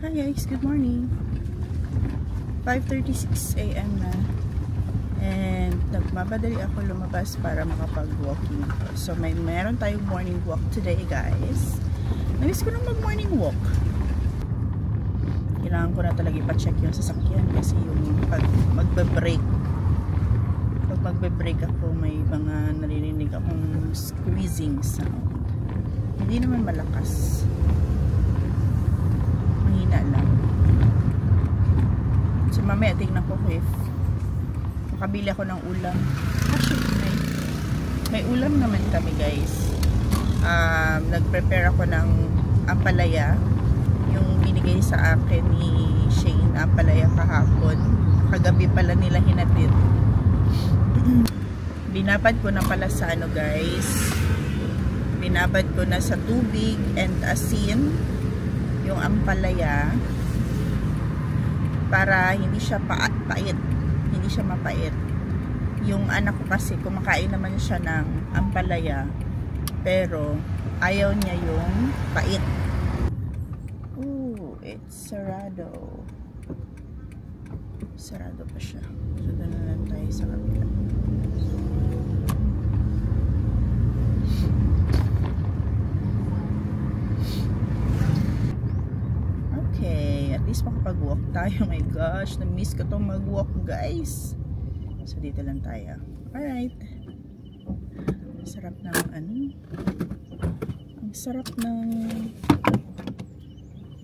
Hi guys, good morning. 5:36 AM na. And nagmamadali ako lumabas para makapag-walking ako. So meron tayong morning walk today guys. Namiss ko nang mag-morning walk. Kailangan ko na talaga ipa-check yung sasakyan kasi yung pag magbe-brake. Pag magbe-brake ako may mga naririnig akong squeezing sound. Hindi naman malakas. Mahina lang. So mamaya tingnan ko if makabili ako ng ulam. Actually may ulam naman kami guys. Nag-prepare ako ng ampalaya. Yung binigay sa akin ni Shane, ampalaya kahapon. Kagabi pala nila hinatid. Binabad ko na pala sa ano guys. Binabad ko na sa tubig and asin yung ampalaya para hindi siya pait. Hindi siya mapait. Yung anak ko kasi kumakain naman siya ng ampalaya pero ayaw niya yung pait. Ooh, it's sarado. Sarado pa siya. So, doon na lang tayo sa kabila. Okay, at least makapag-walk tayo. My gosh, na-miss ko tong mag-walk guys. So dito lang tayo. Alright. Sarap ng ano. Ang sarap ng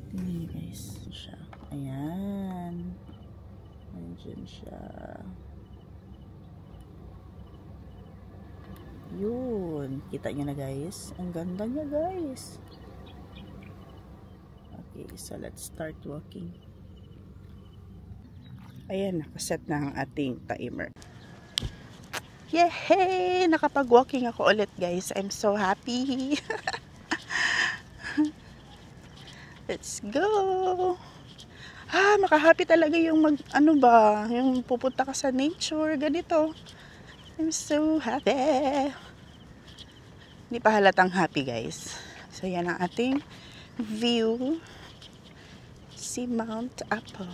tingnan guys. Siya. Ayan. Andiyan siya. Yun. Kita nyo na guys. Ang ganda niya guys. Okay, so let's start walking. Ayan, nakaset na ang ating timer. Yay! Nakapag-walking ako ulit guys. I'm so happy. Let's go! Makahappy talaga yung yung pupunta ka sa nature, ganito. I'm so happy. Hindi pa halatang happy guys. So yan ang ating view. Si Mount Apo.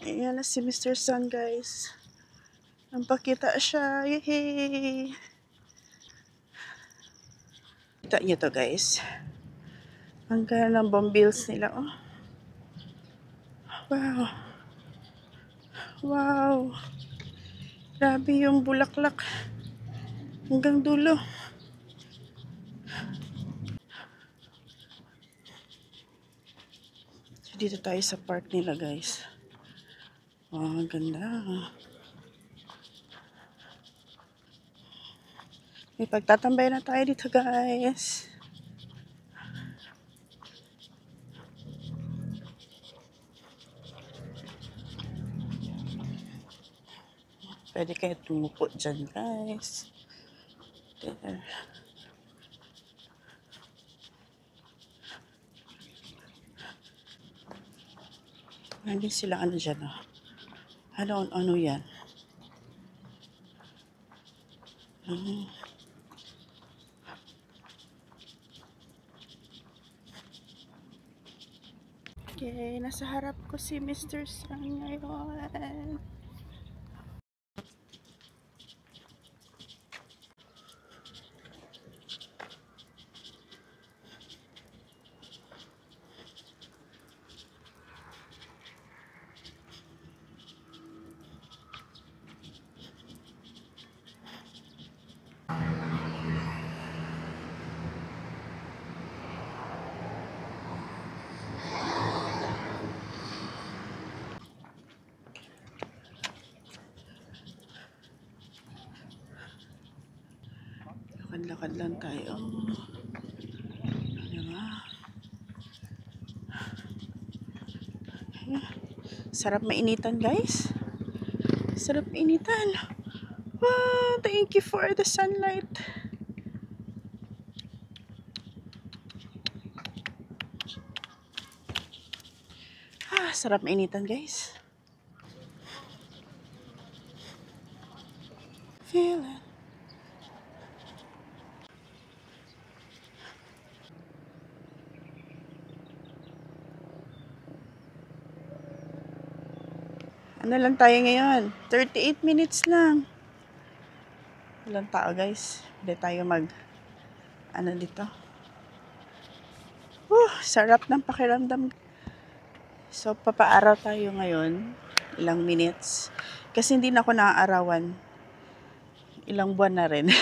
Ayan na si Mr. Sun guys. Ang pakita siya. Yay! Kita nyo to guys. Ang ganda ng bombills nila. Oh. Wow. Wow. Grabe yung bulaklak. Hanggang dulo. So, dito tayo sa park nila guys. Oh, ang ganda. May pagtatambay na tayo dito guys. Pwede kayo tumupo dyan guys. There. Hindi sila ano dyan oh. Ano yan? Okay, nasa harap ko si Mr. Sun ngayon. Lakad-lakad lang tayo. Diba? Sarap mainitan guys. Sarap mainitan. Wow, thank you for the sunlight. Sarap mainitan guys. feeling. Ano lang tayo ngayon? 38 minutes lang. Walang tao guys. Hindi tayo ano dito. Sarap ng pakiramdam. So, papaaraw tayo ngayon. Ilang minutes. Kasi hindi na ako naaarawan. Ilang buwan na rin.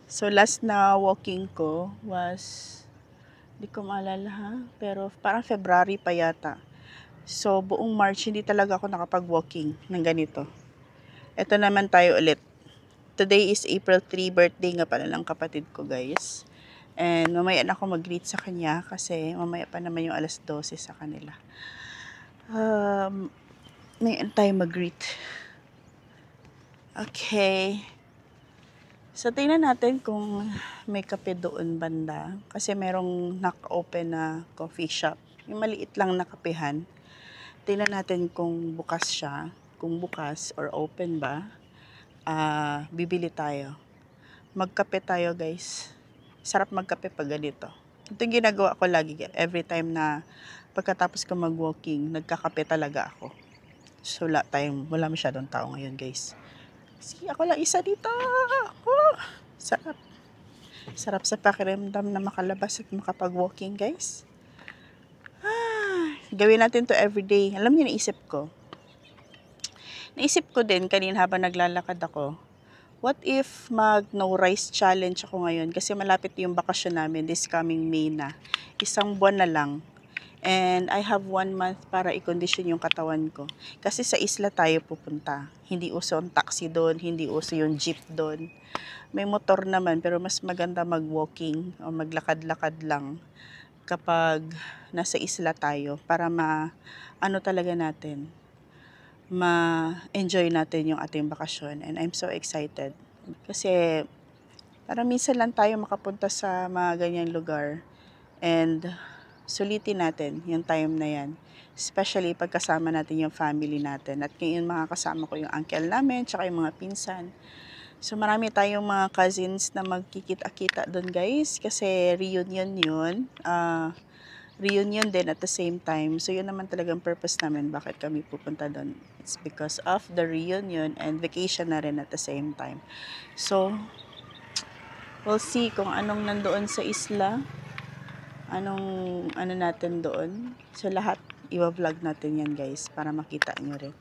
So, last na walking ko was, hindi ko maalala ha, pero parang February pa yata. So, buong March, hindi talaga ako nakapag-walking ng ganito. Ito naman tayo ulit. Today is April 3, birthday nga pala ng kapatid ko guys. And mamaya na ako mag-greet sa kanya kasi mamaya pa naman yung alas 12 sa kanila. Ngayon tayo mag-greet. Okay. So, tingnan natin kung may kape doon banda. Kasi merong knock-open na coffee shop. Yung maliit lang na kapehan. Tingnan natin kung bukas siya. Kung bukas or open ba. Bibili tayo. Magkape tayo guys. Sarap magkape pag ganito. Ito yung ginagawa ko lagi. Every time na pagkatapos ko mag-walking, nagkakape talaga ako. So, wala masyadong tao ngayon guys. Kasi ako lang isa dito. Sarap. Sarap sa pakiramdam na makalabas at makapag-walking guys. Gawin natin to everyday. Alam niyo, naisip ko din kanina habang naglalakad ako, what if no rice challenge ako ngayon? Kasi malapit yung bakasyon namin this coming May na. Isang buwan na lang. And I have 1 month para i-condition yung katawan ko. Kasi sa isla tayo pupunta. Hindi uso ang taxi doon, hindi uso yung jeep doon. May motor naman, pero mas maganda mag-walking o maglakad-lakad lang kapag nasa isla tayo para talaga natin, ma-enjoy natin yung ating bakasyon. And I'm so excited. Kasi parang minsan lang tayo makapunta sa mga ganyang lugar. And sulitin natin yung time na yan. Especially pagkasama natin yung family natin. At ngayon makakasama ko yung uncle namin, tsaka yung mga pinsan. So marami tayong mga cousins na magkikita-kita doon guys. Kasi reunion yun. Reunion din at the same time. So yun naman talagang purpose namin bakit kami pupunta doon. It's because of the reunion and vacation na rin at the same time. So, we'll see kung anong nandoon sa isla. Anong natin doon. So, lahat i-vlog natin yan guys para makita nyo rin.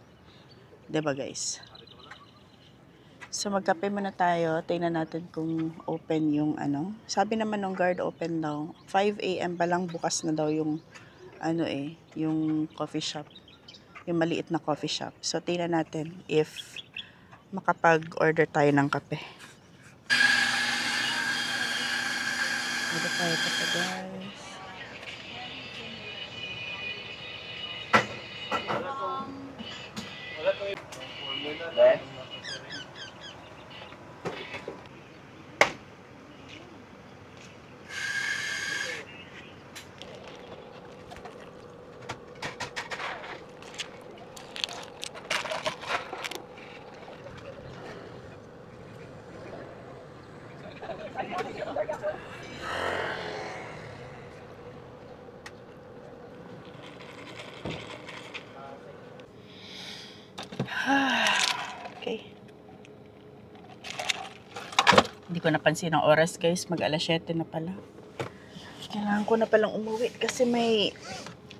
Diba guys? So, magkape muna tayo. Tingnan natin kung open yung Sabi naman ng guard open daw. 5 AM pa lang bukas na daw yung yung coffee shop. Yung maliit na coffee shop. So, tingnan natin if makapag-order tayo ng kape. Dito tayo kape guys. Okay. Hindi ko napansin ang oras guys. Mag alas 7 na pala. Kailangan ko na palang umuwi kasi may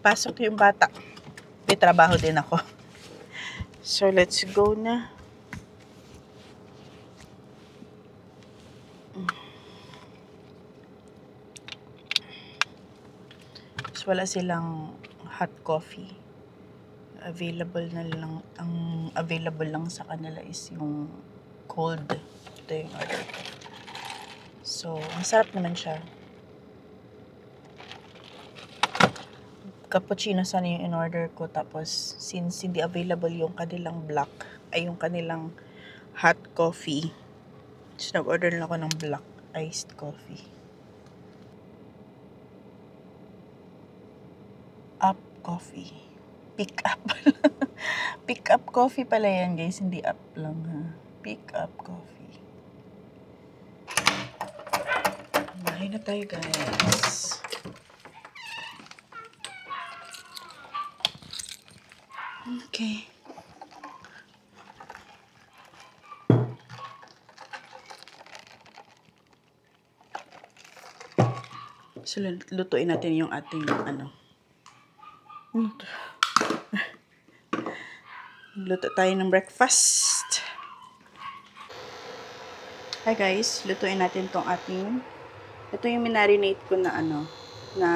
pasok yung bata. May trabaho din ako. So let's go na. So, wala silang hot coffee. Available na lang, ang available lang sa kanila is yung cold. Ito yung order ko. So, masarap naman siya. Cappuccino sana yung in-order ko. Tapos, since hindi available yung kanilang black, ay yung kanilang hot coffee, so nag-order lang ako ng black iced coffee. Up coffee. Pick up. Pick up coffee pala yan guys, hindi up lang ha. Pick up coffee. Kumain na tayo, guys. Okay. So, lutuin natin yung ating, luto tayo ng breakfast. Hi guys, lutuin natin tong ating, ito yung minarinate ko na na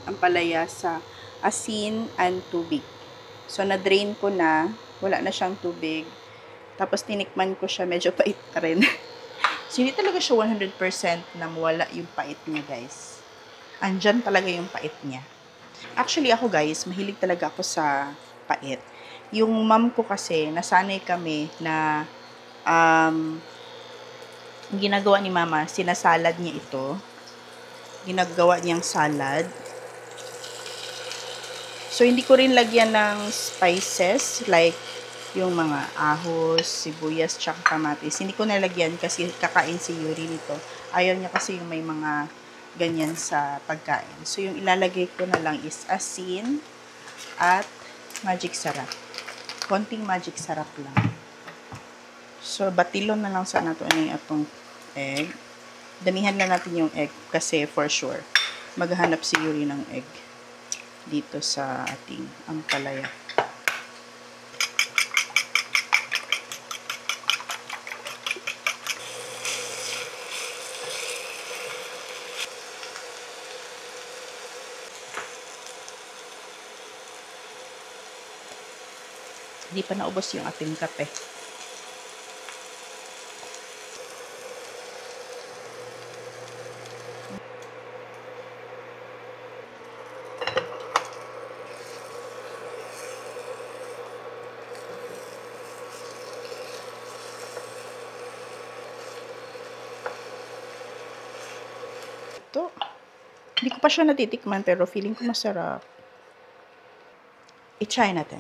ampalaya sa asin and tubig. So, na-drain ko na, wala na siyang tubig. Tapos, tinikman ko siya, medyo pait pa rin. So, hindi talaga siya 100% na mawala yung pait niya, guys. Andyan talaga yung pait niya. Actually, ako guys, mahilig talaga ako sa pait. Yung mom ko kasi, nasanay kami na ginagawa ni mama, sinasalad niya ito. Ginagawa niyang salad. So, hindi ko rin lagyan ng spices like yung mga ahos, sibuyas, tsaka kamatis. Hindi ko nalagyan kasi kakain si Yuri nito. Ayaw niya kasi yung may mga ganyan sa pagkain. So, yung ilalagay ko na lang is asin at magic sarap. Konting magic sarap lang. So, batilon na lang sana ito atong egg. Damihan na natin yung egg kasi for sure maghahanap si Yuri ng egg dito sa ating ampalaya. Hindi pa naubos yung ating kape. Ito. Hindi ko pa siya natitikman pero feeling ko masarap. I-try natin.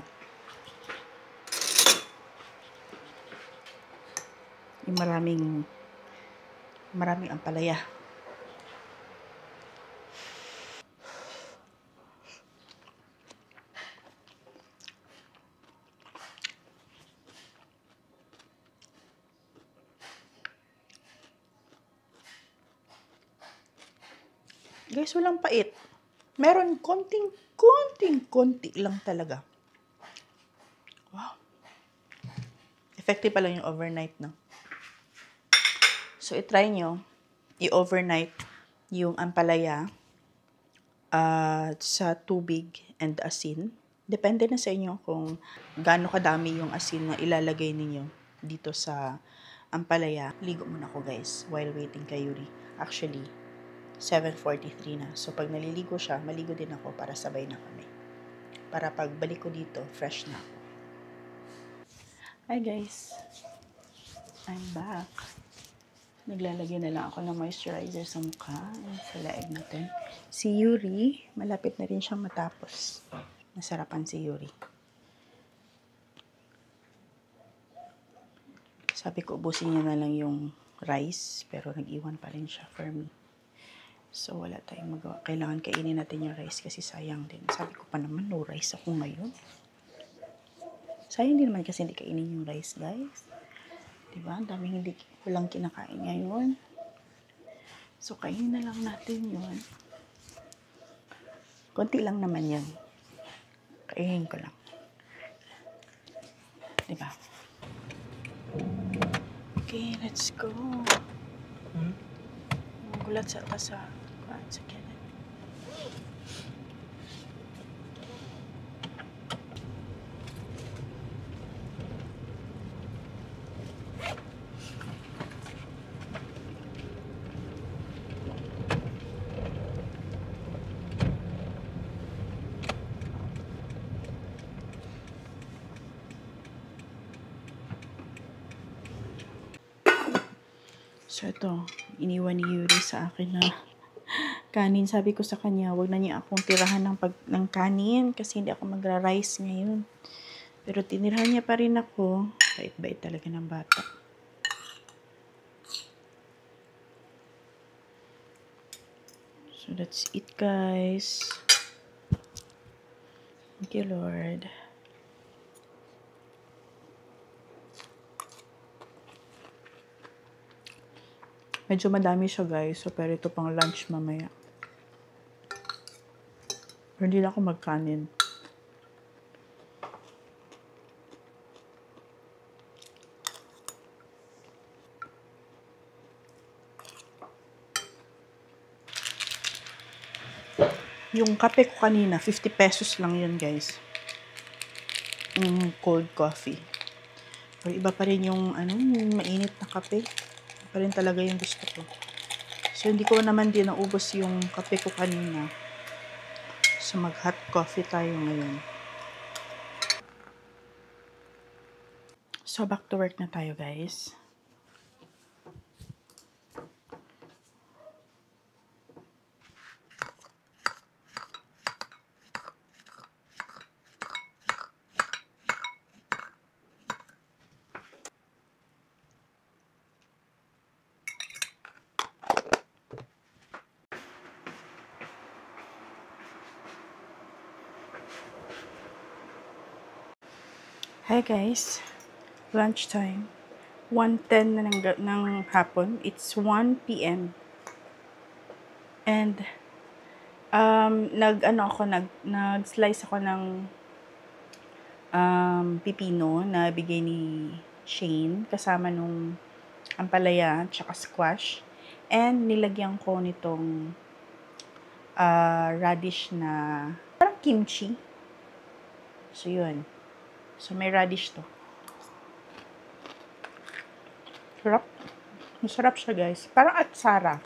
Yung maraming ampalaya. Guys, walang pait. Meron konti lang talaga. Wow. Effective pala yung overnight, no? So, itry nyo, i-overnight yung ampalaya sa tubig and asin. Depende na sa inyo kung gaano kadami yung asin na ilalagay ninyo dito sa ampalaya. Ligo muna ako, guys, while waiting kay Yuri. Actually, 7:43 na. So, pag naliligo siya, maligo din ako para sabay na kami. Para pag balik ko dito, fresh na ako. Hi guys! I'm back. Naglalagay na lang ako ng moisturizer sa mukha sa leeg natin. Si Yuri, malapit na rin siyang matapos. Nasarapan si Yuri. Sabi ko, ubusin niya na lang yung rice, pero nag-iwan pa rin siya for me. So, wala tayong magawa. Kailangan kainin natin yung rice kasi sayang din. Sabi ko pa naman, no rice ako ngayon. Sayang din naman kasi hindi kainin yung rice, guys. Diba? Ang daming walang kinakain ngayon. So, kainin na lang natin yun. Konti lang naman yan. Kainin ko lang. Diba? Okay, let's go. Gulat sa tasa. Sa kanya. So, ito, iniwan ni Yuri sa akin na kanin. Sabi ko sa kanya, wag na niya akong tirahan ng kanin kasi hindi ako magra-rice ngayon. Pero tinirahan niya pa rin ako. Bait-bait talaga ng bata. So that's it, guys. Thank you, Lord. Medyo madami siya, guys. So, pero ito pang lunch mamaya. Pero hindi na ako magkanin. Yung kape ko kanina, 50 pesos lang yun, guys. Cold coffee. Pero iba pa rin yung, yung mainit na kape. Iba pa rin talaga yung gusto ko. So, hindi ko naman din naubos yung kape ko kanina. So, mag-hot coffee tayo ngayon. So, back to work na tayo, guys. Hi guys, lunchtime, 1:10 na ng hapon, it's 1 p.m. And, nag-slice ako ng pipino na bigay ni Shane, kasama nung ampalaya, tsaka squash. And, nilagyan ko nitong radish na, parang kimchi. So, yun. So, may radish to. Sarap. Masarap siya, guys. Parang atsara.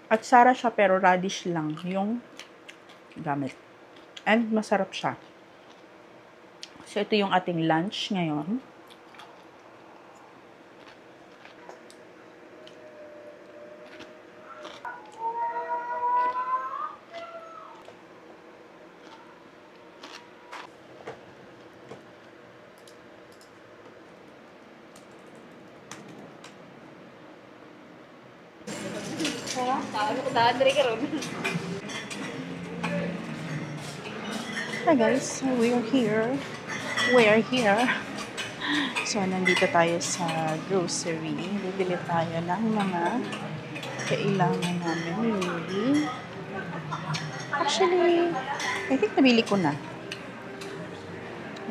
Atsara siya, pero radish lang yung gamit. And masarap siya. So, ito yung ating lunch ngayon. Hi guys, we're here. So, nandito tayo sa grocery. Bibili tayo ng mga kailangan namin really. Actually, I think nabili ko na.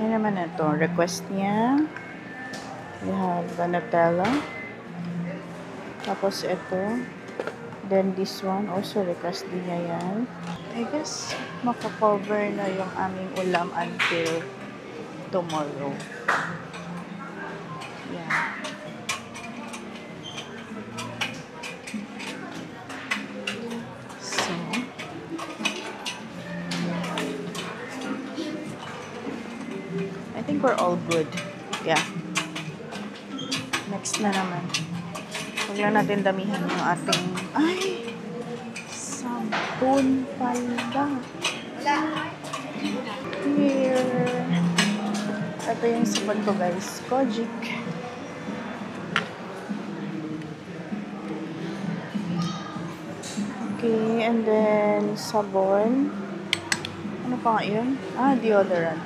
Yan naman na ito. Request niya. We have the Nutella. Tapos ito. Then this one, also request din niya yan. I guess, makakover na yung aming ulam until tomorrow. Yeah. So, I think we're all good. Yeah. Next na naman. Huwag lang natin damihan yung ating... Ay! Sabon pala. Here. Ito yung sabon ko, guys. Kojic. Okay, and then sabon. Ano pa nga yun? Deodorant.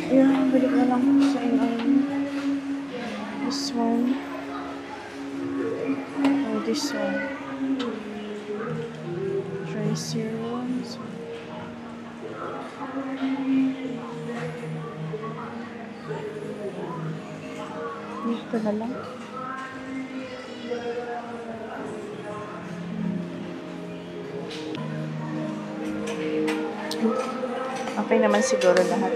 Ayan, balik na lang sa inyo. This one. Oh, this one. Dry serums. Dito na lang. Okay naman siguro lahat.